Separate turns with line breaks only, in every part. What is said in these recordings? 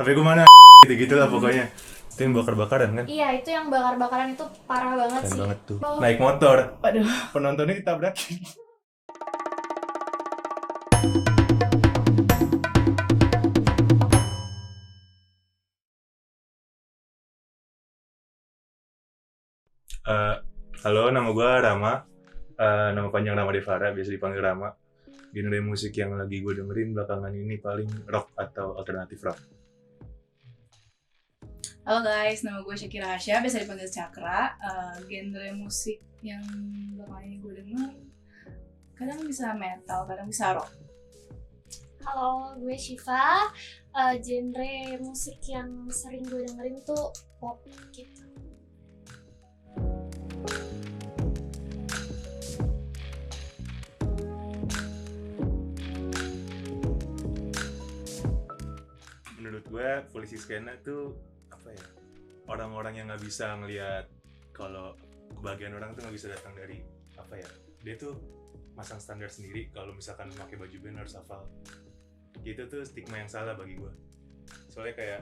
HP gue mana gitu-gitu lah pokoknya. Itu yang bakar-bakaran kan?
Iya, itu yang bakar-bakaran itu parah banget
Keren
sih.
banget tuh. Naik motor,
Waduh.
penontonnya ditabrakin. Eh, Halo, nama gue Rama. Nama panjang Rama Devara, biasa dipanggil Rama. Genre musik yang lagi gue dengerin belakangan ini paling rock atau alternatif rock.
Halo guys, nama gue Syakira Hasya, biasa dipanggil Cakra. Genre musik yang belakangan ini gue denger kadang bisa metal, kadang bisa rock.
Halo, gue Syifa. Genre musik yang sering gue dengerin tuh pop gitu.
Menurut gue polisi skena tuh apa ya, orang-orang yang nggak bisa ngelihat kalau kebahagiaan orang tuh nggak bisa datang dari apa ya, dia tuh masang standar sendiri kalau misalkan pakai baju band harus hafal gitu. Tuh stigma yang salah bagi gue, soalnya kayak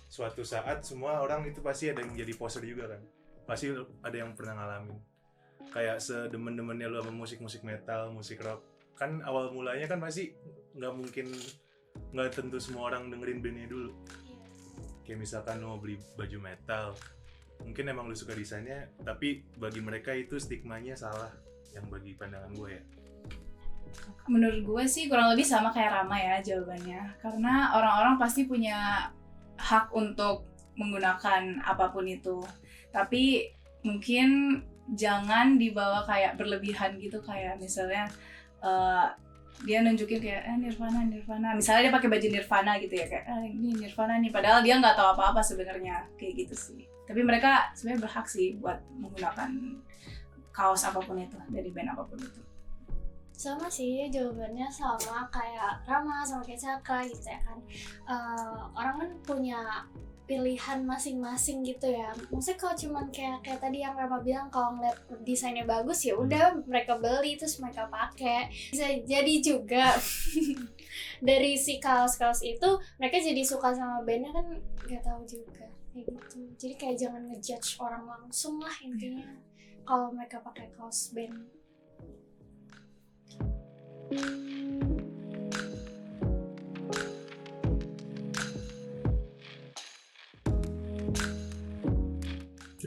suatu saat semua orang itu pasti ada yang jadi poser juga kan, pasti ada yang pernah ngalamin. Kayak sedemen-demennya lu sama musik-musik metal, musik rock, kan awal mulanya kan pasti nggak tentu semua orang dengerin bandnya dulu. Kayak misalkan lu mau beli baju metal, mungkin emang lu suka desainnya, tapi bagi mereka itu stigmanya salah, yang bagi pandangan gue ya.
Menurut gue sih kurang lebih sama kayak Rama ya jawabannya. Karena orang-orang pasti punya hak untuk menggunakan apapun itu. Tapi mungkin jangan dibawa kayak berlebihan gitu, kayak misalnya dia nunjukin kayak Nirvana. Misalnya dia pakai baju Nirvana gitu ya, kayak ini Nirvana nih, padahal dia nggak tahu apa-apa sebenarnya, kayak gitu sih. Tapi mereka sebenarnya berhak sih buat menggunakan kaos apapun itu dari band apapun itu.
Sama sih, jawabannya sama kayak Rama, sama kayak Cakra gitu ya kan. Orang kan punya pilihan masing-masing gitu ya. Maksudnya kalau cuman kayak tadi yang Rama bilang, kalau ngeliat desainnya bagus ya udah mereka beli terus mereka pakai. Bisa jadi juga dari si kaos-kaos itu mereka jadi suka sama bandnya kan, nggak tahu juga kayak gitu. Jadi kayak jangan ngejudge orang langsung lah intinya kalau mereka pakai kaos band.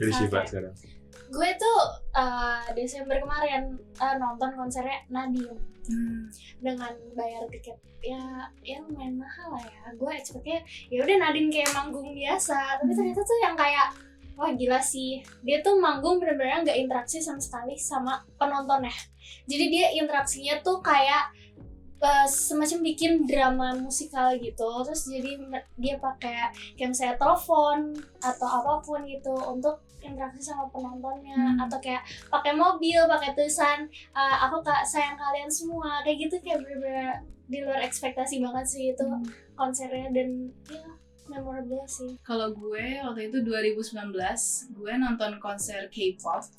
Dari siapa sekarang?
Gue tuh Desember kemarin nonton konsernya Nadiem dengan bayar tiket ya lumayan mahal lah ya. Gue expectnya ya udah Nadiem kayak manggung biasa, tapi ternyata tuh yang kayak wah gila sih, dia tuh manggung bener-bener nggak interaksi sama sekali sama penontonnya. Jadi dia interaksinya tuh kayak semacam bikin drama musikal gitu. Terus jadi dia pakai kayak misalnya telepon atau apapun gitu untuk interaksi sama penontonnya, atau kayak pakai mobil, pakai tulisan aku sayang kalian semua, kayak gitu. Kayak bener-bener di luar ekspektasi banget sih itu konsernya, dan ya memorable sih.
Kalau gue waktu itu 2019 gue nonton konser K-pop.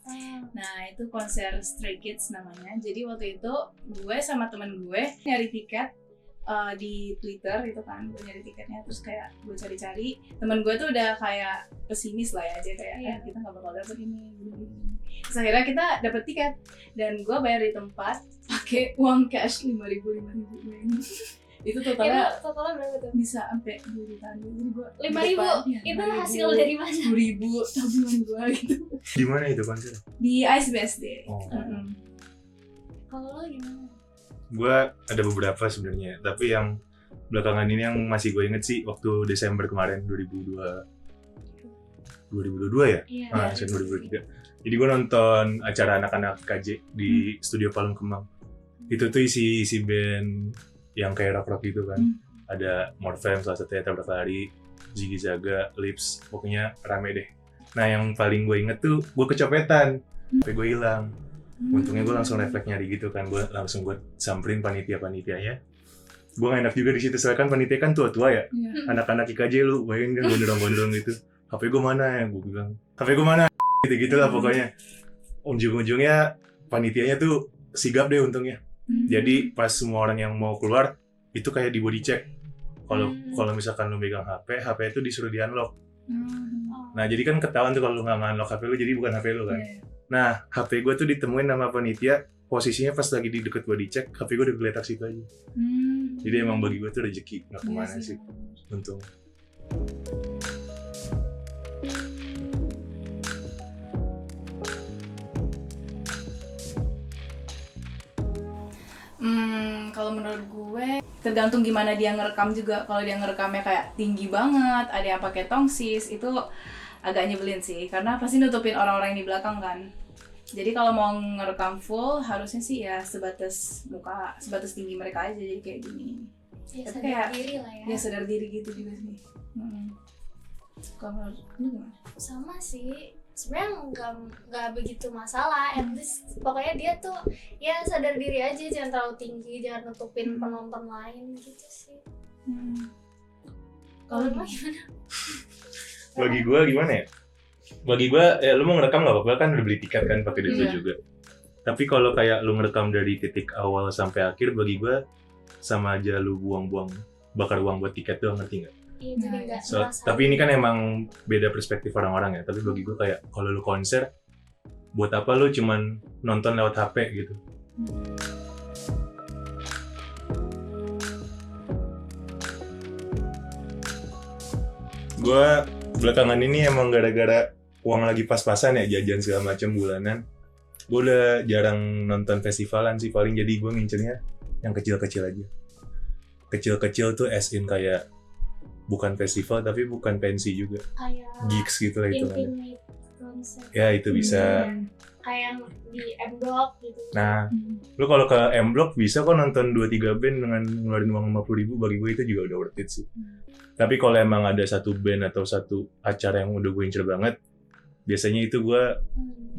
Nah itu konser Stray Kids namanya. Jadi waktu itu gue sama temen gue nyari tiket di Twitter gitu kan, gue nyari tiketnya, terus kayak gue cari-cari, temen gue tuh udah kayak pesimis lah ya, dia kayak kita nggak bakal dapet ini. Terus akhirnya kita dapet tiket dan gue bayar di tempat pakai uang cash 5.000 itu totalnya
berapa tuh?
bisa sampai 2 jutaan. Jadi gue
5.000 itu hasil dari mana?
10.000 tabungan gue gitu.
Di mana itu konser?
Di Ice BSD.
Kalau lo gimana?
Gue ada beberapa sebenarnya, tapi yang belakangan ini yang masih gue inget sih waktu Desember kemarin 2022 ya?
Iya.
Desember 2023. Jadi gue nonton acara anak-anak KJ di Studio Palung Kemang. Itu tuh isi band yang kayak rock-rock gitu kan. Ada Morfem, salah satunya Tabrak Lari, Ziggy Zaga, Lips, pokoknya rame deh. Nah yang paling gue inget tuh gue kecopetan, HP gue hilang. Untungnya gue langsung refleks nyari gitu kan, gue langsung samperin panitianya. Gue gak enak juga di situ, soalnya kan panitia kan tua-tua ya, anak-anak IKJ lu bayangin kan gondrong-gondrong gitu. HP gue mana ya, gue bilang HP gue mana gitu lah pokoknya. Ujung-ujungnya panitianya tuh sigap deh untungnya. Jadi pas semua orang yang mau keluar itu kayak di body check, Kalau misalkan lu megang HP itu disuruh di unlock.
Oh.
Nah jadi kan ketahuan tuh kalau lu nggak unlock HP lu, jadi bukan HP lu kan.
Iya.
Nah HP gue tuh ditemuin sama panitia, posisinya pas lagi di deket gue dicek, HP gue udah geletak situ aja. Jadi emang bagi gue tuh rezeki, nggak kemana sih, untung.
Kalau menurut gue tergantung gimana dia ngerekam juga. Kalau dia ngerekamnya kayak tinggi banget, ada yang pakai tongsis, itu agak nyebelin sih, karena pasti nutupin orang-orang yang di belakang kan. Jadi kalau mau ngerekam full harusnya sih ya sebatas muka, sebatas tinggi mereka aja, jadi kayak gini.
Ya,
Tapi
sadar
kayak
diri lah ya.
Ya sadar diri gitu juga sih. Kalau menurut lu gimana?
Sama sih, sebenarnya nggak begitu masalah. At least pokoknya dia tuh ya sadar diri aja, jangan terlalu tinggi, jangan nutupin penonton lain gitu sih. Kalau lu gimana?
Bagi gue gimana ya? Bagi gue, ya lu mau ngerekam nggak apa-apa kan, udah beli tiket kan, pakai duit lu juga. Tapi kalau kayak lu ngerekam dari titik awal sampai akhir, bagi gue sama aja lu bakar uang buat tiket doang, ngerti nggak?
Iya, jadi nggak merasa.
Tapi ini kan emang beda perspektif orang-orang ya. Tapi bagi gue kayak kalau lu konser, buat apa lu cuman nonton lewat HP gitu? Gue belakangan ini emang gara-gara uang lagi pas-pasan ya, jajan segala macam bulanan, gue udah jarang nonton festivalan sih, paling jadi gue ngincernya yang kecil-kecil aja. Kecil-kecil tuh as in kayak bukan festival tapi bukan pensi juga,
kayak
gigs gitu lah itu kan.
intimate concert
Ya itu bisa.
kayak yang di M Block gitu.
Nah, lu kalau ke M Block bisa kok nonton 2-3 band dengan ngeluarin uang 50.000, bagi gue itu juga udah worth it sih. Tapi kalau emang ada satu band atau satu acara yang udah gue incer banget, biasanya itu gue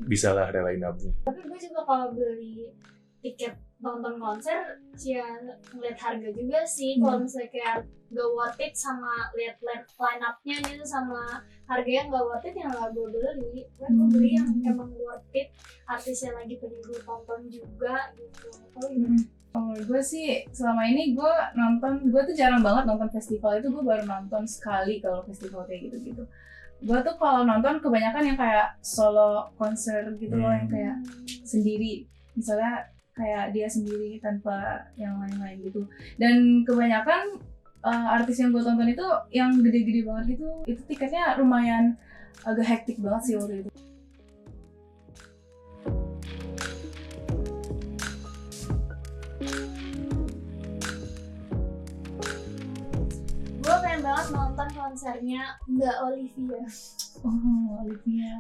bisa lah relain nabung.
Tapi gue juga kalau beli tiket nonton konser ya ngeliat harga juga sih. Kalau misalnya kayak gak worth it sama lihat line up-nya gitu sama harganya gak worth it, yang gak gue beli. Gue beli yang emang worth it, artisnya lagi pengen gue tonton juga gitu. Kalau gimana?
Gue sih selama ini gue tuh jarang banget nonton festival. Itu gue baru nonton sekali kalau festival kayak gitu-gitu. Gue tuh kalau nonton kebanyakan yang kayak solo konser gitu loh, yang kayak sendiri, misalnya kayak dia sendiri tanpa yang lain-lain gitu. Dan kebanyakan artis yang gue tonton itu yang gede-gede banget gitu, itu tiketnya lumayan agak hektik banget sih waktu itu.
Gue pengen banget nonton konsernya Mbak Olivia.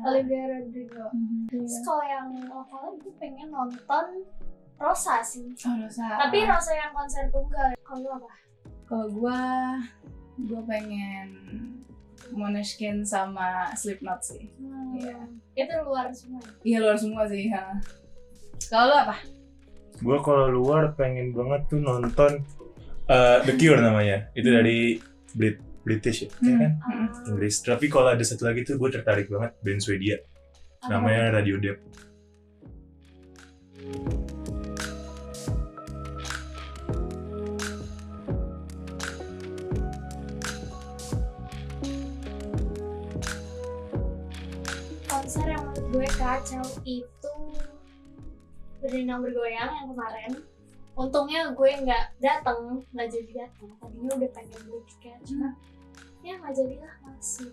Olivia Rodrigo. Terus kalau yang lokalnya gue pengen nonton Rosa sih.
Rosa.
Tapi Rosa yang konser tunggal. Kalau lu apa?
Kalau gue pengen Måneskin sama Slipknot sih. Iya.
Itu luar semua.
Iya, luar semua sih. Kalau lu apa?
Gue kalau luar pengen banget tuh nonton The Cure namanya. Itu dari British ya, kan? Inggris. Tapi kalau ada satu lagi tuh gue tertarik banget, band Swedia. Namanya Radiohead.
Konser yang menurut gue kacau itu Berdendang Bergoyang yang kemarin. Untungnya gue nggak jadi datang. Tadinya udah pengen beli tiket, cuma ya nggak jadilah masih.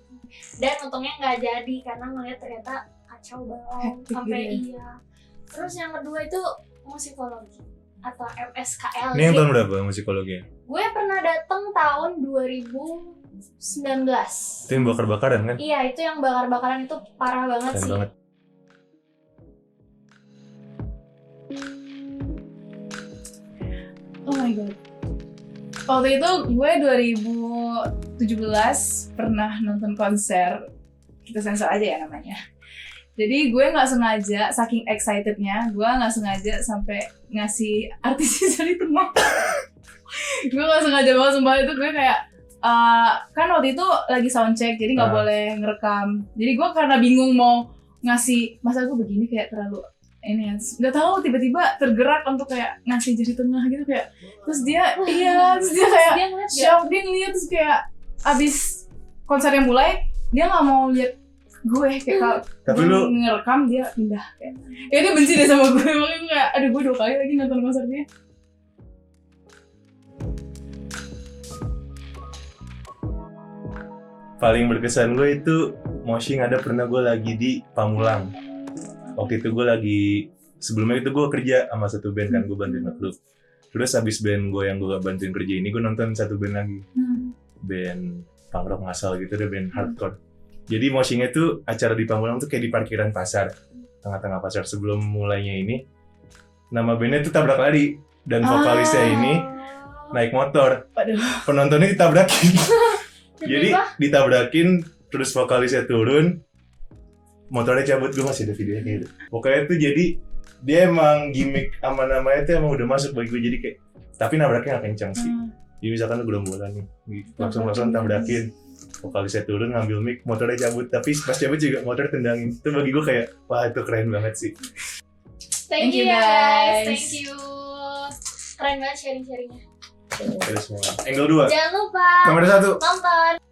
Dan untungnya nggak jadi karena ngeliat ternyata kacau balau sampai iya. Terus yang kedua itu musikologi atau MSKL.
Ini yang tahun berapa musikologinya?
Gue pernah datang tahun 2019.
Itu yang bakar-bakaran kan?
Iya, itu yang bakar-bakaran itu parah banget
keren
sih.
Banget.
Oh my god. Waktu itu gue 2017 pernah nonton konser, kita sensor aja ya namanya. Jadi gue nggak sengaja, saking excitednya, gue nggak sengaja sampai ngasih artisnya dari teman. Gue nggak sengaja banget, sumpah. Itu gue kayak kan waktu itu lagi soundcheck, jadi nggak boleh ngerekam. Jadi gue karena bingung mau ngasih, masa gue begini kayak terlalu ini ya, nggak tahu tiba-tiba tergerak untuk kayak ngasih jari tengah gitu kayak, terus dia terus dia kayak
Dia ngeliat gak?
shock, dia ngeliat terus kayak abis konsernya mulai dia nggak mau lihat gue kayak kalau
Tapi
gue
lu
ngerekam dia pindah kayak, ya dia benci deh sama gue, makanya gue kayak aduh gue 2 kali lagi nonton konser dia.
paling berkesan gue itu moshing ada pernah gue lagi di Pamulang. Waktu itu gue lagi, sebelumnya itu gue kerja sama satu band kan, gue bantuin nge-club. Terus abis band gue yang gue bantuin kerja ini, gue nonton satu band lagi, band punk rock ngasal gitu, deh, band hardcore. Jadi moshingnya tuh acara di Pamulang tuh kayak di parkiran pasar, tengah-tengah pasar. Sebelum mulainya ini, nama bandnya tuh Tabrak Lari, dan vokalisnya ini naik motor.
Waduh.
Penontonnya ditabrakin. Jadi
Tiba-tiba,
ditabrakin, terus vokalisnya turun, motornya cabut. Gue masih ada videonya kayak gitu. Pokoknya tuh jadi dia emang gimmick sama namanya tuh emang udah masuk bagi gue, jadi kayak, tapi nabraknya gak kencang sih. Jadi misalkan lu gerombolan nih, langsung tabrakin, vokalisnya turun ngambil mic, motornya cabut, tapi pas cabut juga motor tendangin. Itu bagi gue kayak, wah itu keren banget sih.
thank you ya guys, thank you. Keren banget sharing-sharingnya.
Terus semua. Angle 2,
Jangan lupa
kamera 1.
nonton.